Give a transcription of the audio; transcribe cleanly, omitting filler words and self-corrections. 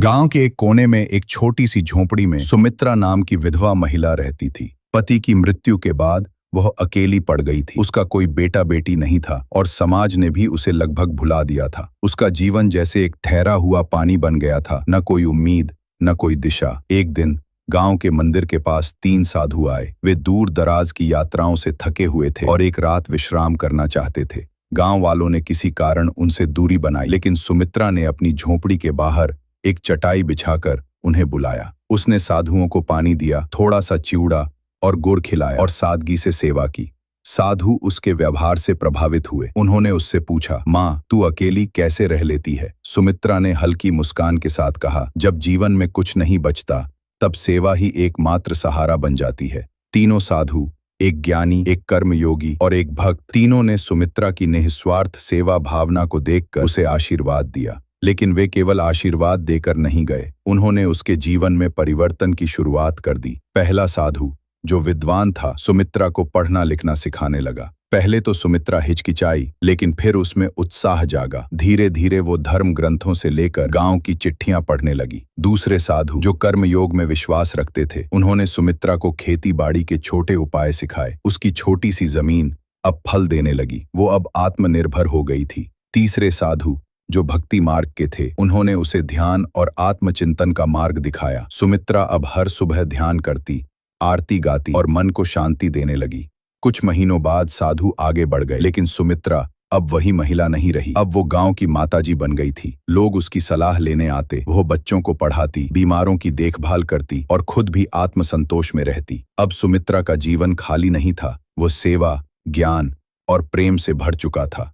गांव के एक कोने में एक छोटी सी झोपड़ी में सुमित्रा नाम की विधवा महिला रहती थी। पति की मृत्यु के बाद वह अकेली पड़ गई थी। उसका कोई बेटा बेटी नहीं था और समाज ने भी उसे लगभग भुला दिया था। उसका जीवन जैसे एक ठहरा हुआ पानी बन गया था, न कोई उम्मीद न कोई दिशा। एक दिन गांव के मंदिर के पास 3 साधु आए। वे दूर दराज की यात्राओं से थके हुए थे और एक रात विश्राम करना चाहते थे। गांव वालों ने किसी कारण उनसे दूरी बनाई, लेकिन सुमित्रा ने अपनी झोपड़ी के बाहर एक चटाई बिछाकर उन्हें बुलाया। उसने साधुओं को पानी दिया, थोड़ा सा चिवड़ा और गुड़ खिलाया और सादगी से सेवा की। साधु उसके व्यवहार से प्रभावित हुए। उन्होंने उससे पूछा, माँ, तू अकेली कैसे रह लेती है? सुमित्रा ने हल्की मुस्कान के साथ कहा, जब जीवन में कुछ नहीं बचता तब सेवा ही एकमात्र सहारा बन जाती है। तीनों साधु, एक ज्ञानी, एक कर्मयोगी और एक भक्त, तीनों ने सुमित्रा की निस्वार्थ सेवा भावना को देखकर उसे आशीर्वाद दिया। लेकिन वे केवल आशीर्वाद देकर नहीं गए, उन्होंने उसके जीवन में परिवर्तन की शुरुआत कर दी। पहला साधु, जो विद्वान था, सुमित्रा को पढ़ना लिखना सिखाने लगा। पहले तो सुमित्रा हिचकिचाई, लेकिन फिर उसमें उत्साह जागा। धीरे धीरे वो धर्म ग्रंथों से लेकर गांव की चिट्ठियां पढ़ने लगी। दूसरे साधु, जो कर्मयोग में विश्वास रखते थे, उन्होंने सुमित्रा को खेती बाड़ी के छोटे उपाय सिखाए। उसकी छोटी सी जमीन अब फल देने लगी, वो अब आत्मनिर्भर हो गई थी। तीसरे साधु, जो भक्ति मार्ग के थे, उन्होंने उसे ध्यान और आत्मचिंतन का मार्ग दिखाया। सुमित्रा अब हर सुबह ध्यान करती, आरती गाती और मन को शांति देने लगी। कुछ महीनों बाद साधु आगे बढ़ गए, लेकिन सुमित्रा अब वही महिला नहीं रही। अब वो गांव की माताजी बन गई थी। लोग उसकी सलाह लेने आते, वो बच्चों को पढ़ाती, बीमारों की देखभाल करती और खुद भी आत्मसंतोष में रहती। अब सुमित्रा का जीवन खाली नहीं था, वो सेवा, ज्ञान और प्रेम से भर चुका था।